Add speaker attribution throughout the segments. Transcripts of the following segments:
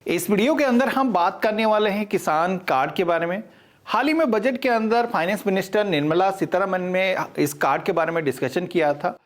Speaker 1: इस वीडियो के अंदर हम बात करने वाले हैं किसान कार्ड के बारे में। हाल ही में बजट के अंदर फाइनेंस मिनिस्टर निर्मला सीतारमण ने इस कार्ड के बारे में डिस्कशन किया था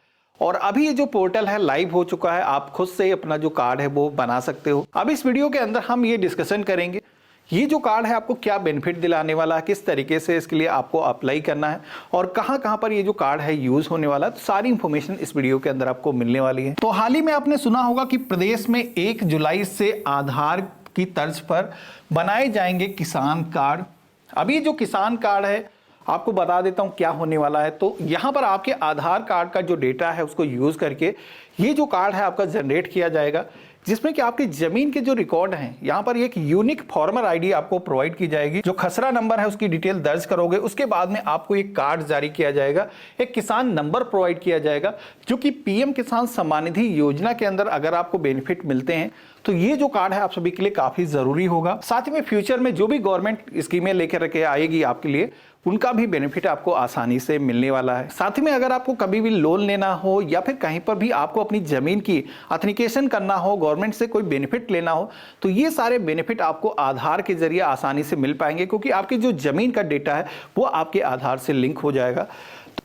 Speaker 1: और अभी ये जो पोर्टल है लाइव हो चुका है। आप खुद से अपना जो कार्ड है वो बना सकते हो। अब इस वीडियो के अंदर हम ये डिस्कशन करेंगे ये जो कार्ड है आपको क्या बेनिफिट दिलाने वाला है, किस तरीके से इसके लिए आपको अप्लाई करना है और कहां कहां पर ये जो कार्ड है यूज होने वाला है। तो सारी इंफॉर्मेशन इस वीडियो के अंदर आपको मिलने वाली है। तो हाल ही में आपने सुना होगा कि प्रदेश में 1 जुलाई से आधार की तर्ज पर बनाए जाएंगे किसान कार्ड। अभी जो किसान कार्ड है आपको बता देता हूं क्या होने वाला है। तो यहां पर आपके आधार कार्ड का जो डेटा है उसको यूज करके ये जो कार्ड है आपका जनरेट किया जाएगा, जिसमें कि आपकी जमीन के जो रिकॉर्ड हैं यहाँ पर एक यूनिक फार्मर आईडी आपको प्रोवाइड की जाएगी। जो खसरा नंबर है उसकी डिटेल दर्ज करोगे, उसके बाद में आपको एक कार्ड जारी किया जाएगा, एक किसान नंबर प्रोवाइड किया जाएगा जो कि पीएम किसान सम्मान निधि योजना के अंदर अगर आपको बेनिफिट मिलते हैं तो ये जो कार्ड है आप सभी के लिए काफी जरूरी होगा। साथ ही में फ्यूचर में जो भी गवर्नमेंट स्कीमें लेकर के आएगी आपके लिए उनका भी बेनिफिट आपको आसानी से मिलने वाला है। साथ ही में अगर आपको कभी भी लोन लेना हो या फिर कहीं पर भी आपको अपनी जमीन की ऑथेंटिकेशन करना हो, गवर्नमेंट से कोई बेनिफिट लेना हो, तो ये सारे बेनिफिट आपको आधार के जरिए आसानी से मिल पाएंगे, क्योंकि आपकी जो जमीन का डेटा है वो आपके आधार से लिंक हो जाएगा।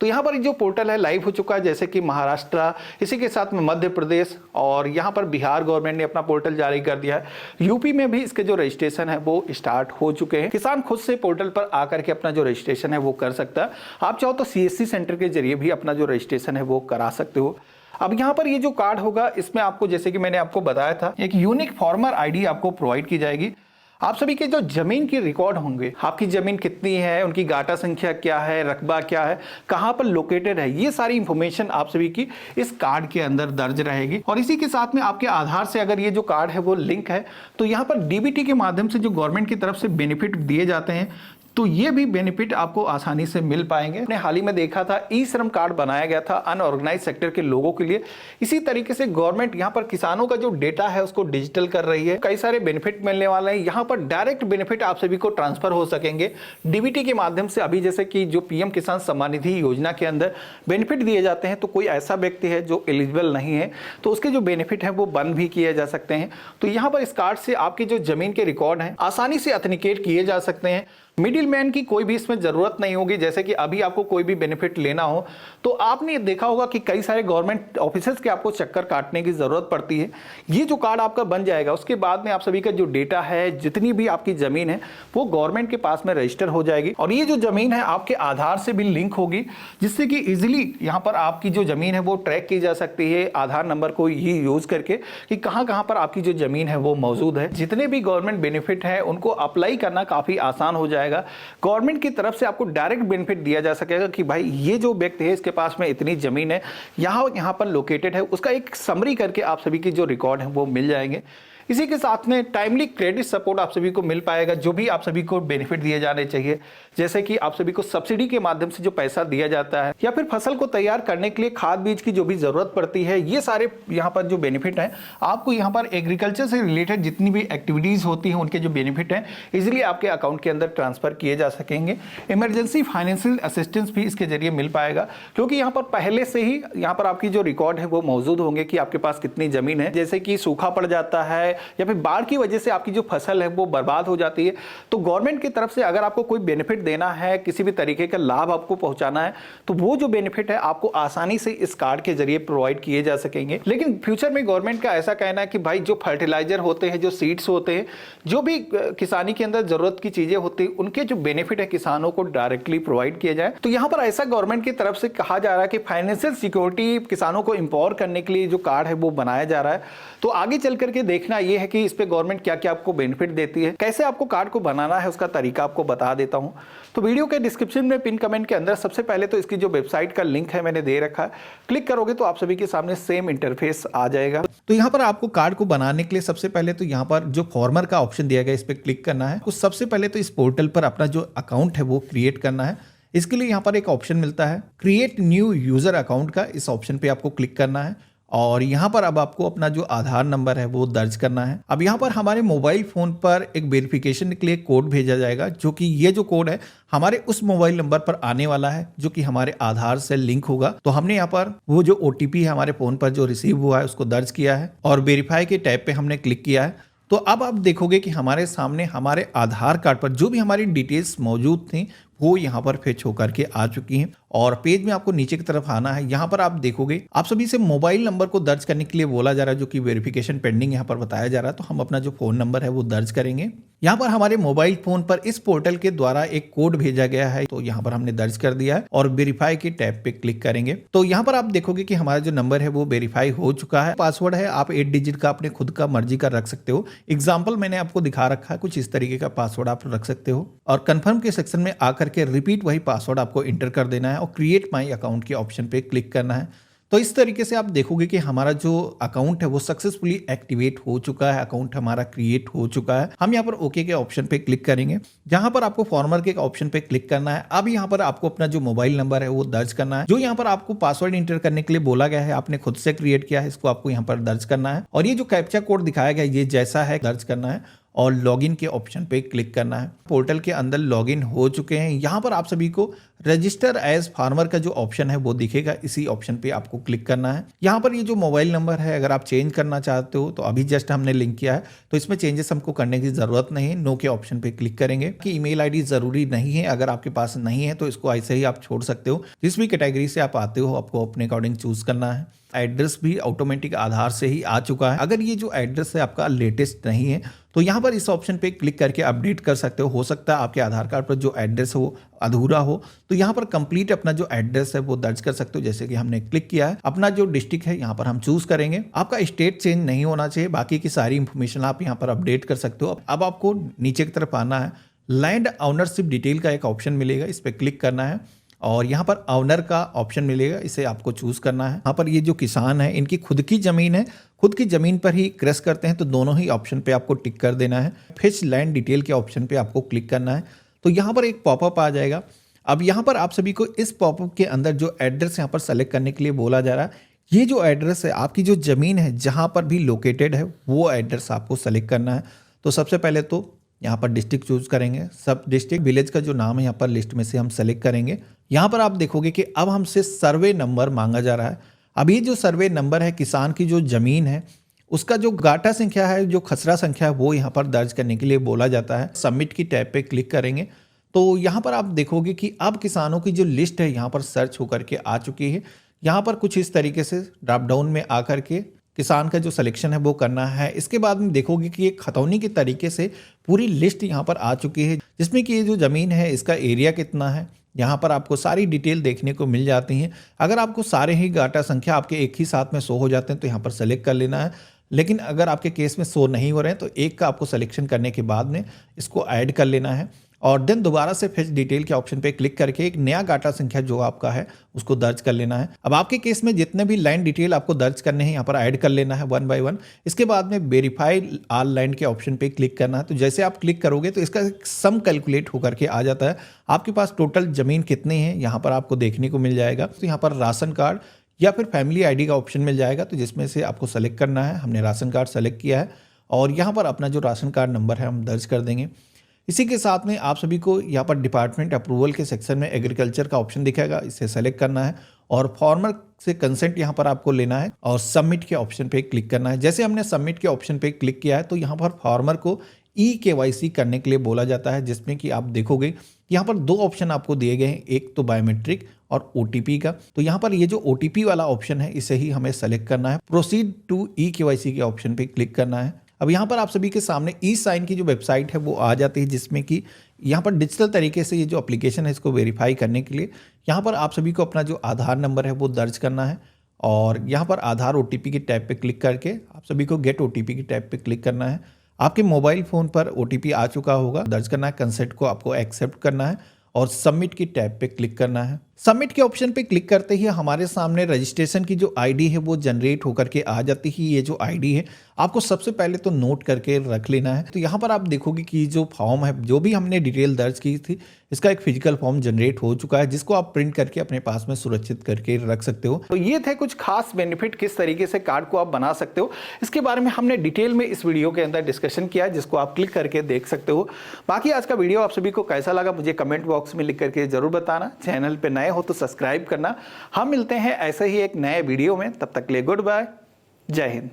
Speaker 1: तो यहाँ पर जो पोर्टल है लाइव हो चुका है, जैसे कि महाराष्ट्र, इसी के साथ में मध्य प्रदेश और यहाँ पर बिहार गवर्नमेंट ने अपना पोर्टल जारी कर दिया है। यूपी में भी इसके जो रजिस्ट्रेशन है वो स्टार्ट हो चुके हैं। किसान खुद से पोर्टल पर आकर के अपना जो रजिस्ट्रेशन है वो कर सकता है। आप चाहो तो सीएससी सेंटर के जरिए भी अपना जो रजिस्ट्रेशन है वो करा सकते हो। अब यहाँ पर ये जो कार्ड होगा इसमें आपको, जैसे कि मैंने आपको बताया था, एक यूनिक फार्मर आईडी आपको प्रोवाइड की जाएगी। आप सभी के जो जमीन के रिकॉर्ड होंगे, आपकी जमीन कितनी है, उनकी गाटा संख्या क्या है, रकबा क्या है, कहां पर लोकेटेड है, ये सारी इंफॉर्मेशन आप सभी की इस कार्ड के अंदर दर्ज रहेगी। और इसी के साथ में आपके आधार से अगर ये जो कार्ड है वो लिंक है तो यहाँ पर डीबीटी के माध्यम से जो गवर्नमेंट की तरफ से बेनिफिट दिए जाते हैं तो ये भी बेनिफिट आपको आसानी से मिल पाएंगे। हमने हाल ही में देखा था ई श्रम कार्ड बनाया गया था अनऑर्गेनाइज सेक्टर के लोगों के लिए। इसी तरीके से गवर्नमेंट यहाँ पर किसानों का जो डेटा है उसको डिजिटल कर रही है। कई सारे बेनिफिट मिलने वाले हैं। यहाँ पर डायरेक्ट बेनिफिट आप सभी को ट्रांसफर हो सकेंगे डीबीटी के माध्यम से। अभी जैसे कि जो पीएम किसान सम्मान निधि योजना के अंदर बेनिफिट दिए जाते हैं, तो कोई ऐसा व्यक्ति है जो एलिजिबल नहीं है तो उसके जो बेनिफिट है वो बंद भी किए जा सकते हैं। तो यहाँ पर इस कार्ड से आपके जो जमीन के रिकॉर्ड हैं आसानी से ऑथेंटिकेट किए जा सकते हैं। मिडिल मैन की कोई भी इसमें जरूरत नहीं होगी। जैसे कि अभी आपको कोई भी बेनिफिट लेना हो तो आपने देखा होगा कि कई सारे गवर्नमेंट ऑफिसर्स के आपको चक्कर काटने की जरूरत पड़ती है। ये जो कार्ड आपका बन जाएगा उसके बाद में आप सभी का जो डेटा है, जितनी भी आपकी जमीन है वो गवर्नमेंट के पास में रजिस्टर हो जाएगी और ये जो जमीन है आपके आधार से भी लिंक होगी, जिससे कि इजिली यहाँ पर आपकी जो जमीन है वो ट्रैक की जा सकती है आधार नंबर को ही यूज करके कि कहाँ कहाँ पर आपकी जो जमीन है वो मौजूद है। जितने भी गवर्नमेंट बेनिफिट है उनको अप्लाई करना काफी आसान हो जाएगा। गवर्नमेंट की तरफ से आपको डायरेक्ट बेनिफिट दिया जा सकेगा कि भाई ये जो व्यक्ति है इसके पास में इतनी जमीन है, यहाँ पर लोकेटेड है, उसका एक समरी करके आप सभी की जो रिकॉर्ड है वो मिल जाएंगे। इसी के साथ में टाइमली क्रेडिट सपोर्ट आप सभी को मिल पाएगा, जो भी आप सभी को बेनिफिट दिए जाने चाहिए। जैसे कि आप सभी को सब्सिडी के माध्यम से जो पैसा दिया जाता है या फिर फसल को तैयार करने के लिए खाद बीज की जो भी जरूरत पड़ती है, ये सारे यहाँ पर जो बेनिफिट है आपको यहाँ पर एग्रीकल्चर से रिलेटेड जितनी भी एक्टिविटीज होती हैं उनके जो बेनिफिट हैं इजिली आपके अकाउंट के अंदर ट्रांसफर किए जा सकेंगे। इमरजेंसी फाइनेंशियल असिस्टेंस भी इसके जरिए मिल पाएगा, क्योंकि यहाँ पर पहले से ही यहाँ पर आपकी जो रिकॉर्ड है वो मौजूद होंगे कि आपके पास कितनी जमीन है। जैसे कि सूखा पड़ जाता है या फिर बाढ़ की वजह से आपकी जो फसल है वो बर्बाद हो जाती है, तो गवर्नमेंट की तरफ से अगर आपको कोई बेनिफिट देना है, किसी भी तरीके का लाभ आपको पहुंचाना है, तो वो जो बेनिफिट है आपको आसानी से इस कार्ड के जरिए प्रोवाइड किए जा सकेंगे। लेकिन फ्यूचर में गवर्नमेंट का ऐसा कहना है कि भाई जो फर्टिलाइजर होते हैं, जो सीड्स होते हैं, जो भी किसानी के अंदर जरूरत की चीजें होती है, उनके जो बेनिफिट है किसानों को डायरेक्टली प्रोवाइड किया जाए। तो यहाँ पर ऐसा गवर्नमेंट की तरफ से कहा जा रहा है कि फाइनेंशियल सिक्योरिटी किसानों को एम्पावर करने के लिए जो कार्ड है वो बनाया जा रहा है। तो आगे चल करके देखना यह है कि इस पे गवर्नमेंट क्या क्या आपको बेनिफिट देती है। कैसे आपको कार्ड को बनाना है उसका तरीका आपको बता देता हूं। तो वीडियो के डिस्क्रिप्शन में पिन कमेंट के अंदर सबसे पहले तो इसकी जो वेबसाइट का लिंक है मैंने दे रखा है, क्लिक करोगे तो आप सभी के सामने सेम इंटरफेस आ जाएगा। तो यहाँ पर आपको कार्ड को बनाने के लिए सबसे पहले तो यहाँ पर जो फॉर्मर का ऑप्शन दिया गया इस पर क्लिक करना है। कुछ सबसे पहले तो इस पोर्टल पर अपना जो अकाउंट है वो क्रिएट करना है। इसके लिए यहाँ पर एक ऑप्शन मिलता है क्रिएट न्यू यूजर अकाउंट का, इस ऑप्शन पे आपको क्लिक करना है और यहाँ पर अब आपको अपना जो आधार नंबर है वो दर्ज करना है। अब यहाँ पर हमारे मोबाइल फोन पर एक वेरिफिकेशन के लिए कोड भेजा जाएगा, जो कि ये जो कोड है हमारे उस मोबाइल नंबर पर आने वाला है जो कि हमारे आधार से लिंक होगा। तो हमने यहाँ पर वो जो ओटीपी है हमारे फोन पर जो रिसीव हुआ है उसको दर्ज किया है और वेरीफाई के टैब पे हमने क्लिक किया है। तो अब आप देखोगे कि हमारे सामने हमारे आधार कार्ड पर जो भी हमारी डिटेल्स मौजूद थी वो यहाँ पर फेच होकर के आ चुकी हैं। और पेज में आपको नीचे की तरफ आना है। यहाँ पर आप देखोगे आप सभी से मोबाइल नंबर को दर्ज करने के लिए बोला जा रहा है, जो कि वेरिफिकेशन पेंडिंग यहाँ पर बताया जा रहा है। तो हम अपना जो फोन नंबर है वो दर्ज करेंगे। यहाँ पर हमारे मोबाइल फोन पर इस पोर्टल के द्वारा एक कोड भेजा गया है, तो यहाँ पर हमने दर्ज कर दिया है और वेरीफाई के टैब पे क्लिक करेंगे। तो यहाँ पर आप देखोगे कि हमारा जो नंबर है वो वेरीफाई हो चुका है। पासवर्ड है आप 8 डिजिट का अपने खुद का मर्जी का रख सकते हो। एग्जाम्पल मैंने आपको दिखा रखा है, कुछ इस तरीके का पासवर्ड आप रख सकते हो। और कंफर्म के सेक्शन में आकर के रिपीट वही पासवर्ड आपको इंटर कर देना है और क्रिएट माई अकाउंट के ऑप्शन पे क्लिक करना है। तो इस तरीके से आप देखोगे कि हमारा जो अकाउंट है वो सक्सेसफुली एक्टिवेट हो चुका है, अकाउंट हमारा क्रिएट हो चुका है। हम यहाँ पर ओके के ऑप्शन पे क्लिक करेंगे, जहां पर आपको फॉर्मर के ऑप्शन पे क्लिक करना है। अब यहाँ पर आपको अपना जो मोबाइल नंबर है वो दर्ज करना है। जो यहाँ पर आपको पासवर्ड इंटर करने के लिए बोला गया है, आपने खुद से क्रिएट किया है, इसको आपको यहाँ पर दर्ज करना है। और ये जो कैप्चा कोड दिखाया गया है ये जैसा है दर्ज करना है और लॉगिन के ऑप्शन पे क्लिक करना है। पोर्टल के अंदर लॉगिन हो चुके हैं। यहाँ पर आप सभी को रजिस्टर एज फार्मर का जो ऑप्शन है वो दिखेगा, इसी ऑप्शन पे आपको क्लिक करना है। यहाँ पर ये जो मोबाइल नंबर है अगर आप चेंज करना चाहते हो तो अभी जस्ट हमने लिंक किया है, तो इसमें चेंजेस हमको करने की जरूरत नहीं है। नो के ऑप्शन पे क्लिक करेंगे कि ईमेल आईडी जरूरी नहीं है, अगर आपके पास नहीं है तो इसको ऐसे ही आप छोड़ सकते हो। जिस भी कैटेगरी से आप आते हो आपको अपने अकॉर्डिंग चूज करना है। एड्रेस भी ऑटोमेटिक आधार से ही आ चुका है। अगर ये जो एड्रेस है आपका लेटेस्ट नहीं है तो यहाँ पर इस ऑप्शन पे क्लिक करके अपडेट कर सकते हो सकता है आपके आधार कार्ड पर जो एड्रेस है वो अधूरा हो, तो यहाँ पर कंप्लीट अपना जो एड्रेस है वो दर्ज कर सकते हो। जैसे कि हमने क्लिक किया है, अपना जो डिस्ट्रिक्ट है यहाँ पर हम चूज करेंगे। आपका स्टेट चेंज नहीं होना चाहिए, बाकी की सारी इंफॉर्मेशन आप यहाँ पर अपडेट कर सकते हो। अब आपको नीचे की तरफ आना है, लैंड ओनरशिप डिटेल का एक ऑप्शन मिलेगा, इस पर क्लिक करना है और यहाँ पर ऑनर का ऑप्शन मिलेगा, इसे आपको चूज करना है। यहाँ पर ये जो किसान है इनकी खुद की जमीन है, खुद की जमीन पर ही क्रश करते हैं, तो दोनों ही ऑप्शन पे आपको टिक कर देना है। फिच लैंड डिटेल के ऑप्शन पे आपको क्लिक करना है, तो यहाँ पर एक पॉपअप आ जाएगा। अब यहाँ पर आप सभी को इस पॉपअप के अंदर जो एड्रेस यहाँ पर सेलेक्ट करने के लिए बोला जा रहा है, ये जो एड्रेस है आपकी जो जमीन है जहाँ पर भी लोकेटेड है वो एड्रेस आपको सेलेक्ट करना है। तो सबसे पहले तो यहाँ पर डिस्ट्रिक्ट चूज करेंगे, सब डिस्ट्रिक्ट विलेज का जो नाम है यहाँ पर लिस्ट में से हम सेलेक्ट करेंगे। यहाँ पर आप देखोगे कि अब हमसे सर्वे नंबर मांगा जा रहा है। अब ये जो सर्वे नंबर है किसान की जो जमीन है उसका जो गाटा संख्या है, जो खसरा संख्या है वो यहाँ पर दर्ज करने के लिए बोला जाता है। सबमिट की टैब पे क्लिक करेंगे तो यहाँ पर आप देखोगे कि अब किसानों की जो लिस्ट है यहाँ पर सर्च होकर के आ चुकी है। यहाँ पर कुछ इस तरीके से ड्रॉप डाउन में आकर के किसान का जो सिलेक्शन है वो करना है। इसके बाद में देखोगे कि एक खतौनी के तरीके से पूरी लिस्ट यहाँ पर आ चुकी है, जिसमें कि ये जो ज़मीन है इसका एरिया कितना है, यहाँ पर आपको सारी डिटेल देखने को मिल जाती हैं। अगर आपको सारे ही गाटा संख्या आपके एक ही साथ में शो हो जाते हैं तो यहाँ पर सेलेक्ट कर लेना है, लेकिन अगर आपके केस में शो नहीं हो रहे हैं तो एक का आपको सिलेक्शन करने के बाद में इसको ऐड कर लेना है और देन दोबारा से फेच डिटेल के ऑप्शन पे क्लिक करके एक नया गाटा संख्या जो आपका है उसको दर्ज कर लेना है। अब आपके केस में जितने भी लैंड डिटेल आपको दर्ज करने हैं यहाँ पर ऐड कर लेना है 1 बाय 1। इसके बाद में वेरीफाई ऑल लैंड के ऑप्शन पे क्लिक करना है। तो जैसे आप क्लिक करोगे तो इसका सम कैलकुलेट होकर के आ जाता है, आपके पास टोटल जमीन कितनी है यहाँ पर आपको देखने को मिल जाएगा। तो यहाँ पर राशन कार्ड या फिर फैमिली आईडी का ऑप्शन मिल जाएगा, तो जिसमें से आपको सेलेक्ट करना है। हमने राशन कार्ड सेलेक्ट किया है और यहाँ पर अपना जो राशन कार्ड नंबर है हम दर्ज कर देंगे। इसी के साथ में आप सभी को यहाँ पर डिपार्टमेंट अप्रूवल के सेक्शन में एग्रीकल्चर का ऑप्शन दिखेगा, इसे सेलेक्ट करना है और फार्मर से कंसेंट यहाँ पर आपको लेना है और सबमिट के ऑप्शन पे क्लिक करना है। जैसे हमने सबमिट के ऑप्शन पे क्लिक किया है तो यहाँ पर फार्मर को EKYC करने के लिए बोला जाता है, जिसमें कि आप देखोगे यहाँ पर 2 ऑप्शन आपको दिए गए हैं, एक तो बायोमेट्रिक और OTP का। तो यहाँ पर ये जो OTP वाला ऑप्शन है इसे ही हमें सेलेक्ट करना है। प्रोसीड टू EKYC के ऑप्शन पे क्लिक करना है। अब यहाँ पर आप सभी के सामने ई-साइन की जो वेबसाइट है वो आ जाती है, जिसमें कि यहाँ पर डिजिटल तरीके से ये जो एप्लीकेशन है इसको वेरीफाई करने के लिए यहाँ पर आप सभी को अपना जो आधार नंबर है वो दर्ज करना है और यहाँ पर आधार OTP की टैब पे क्लिक करके आप सभी को गेट OTP की टैब पे क्लिक करना है। आपके मोबाइल फ़ोन पर OTP आ चुका होगा, दर्ज करना है, कंसेंट को आपको एक्सेप्ट करना है और सबमिट की टैब पे क्लिक करना है। सबमिट के ऑप्शन पे क्लिक करते ही हमारे सामने रजिस्ट्रेशन की जो आईडी है वो जनरेट होकर के आ जाती है। ये जो आईडी है आपको सबसे पहले तो नोट करके रख लेना है। तो यहाँ पर आप देखोगे कि जो फॉर्म है, जो भी हमने डिटेल दर्ज की थी, इसका एक फिजिकल फॉर्म जनरेट हो चुका है, जिसको आप प्रिंट करके अपने पास में सुरक्षित करके रख सकते हो। तो ये थे कुछ खास बेनिफिट, किस तरीके से कार्ड को आप बना सकते हो, इसके बारे में हमने डिटेल में इस वीडियो के अंदर डिस्कशन किया है, जिसको आप क्लिक करके देख सकते हो। बाकी आज का वीडियो आप सभी को कैसा लगा मुझे कमेंट बॉक्स में लिख करके जरूर बताना। चैनल पे नए हो तो सब्सक्राइब करना। हम मिलते हैं ऐसे ही एक नए वीडियो में, तब तक के लिए गुड बाय, जय हिंद।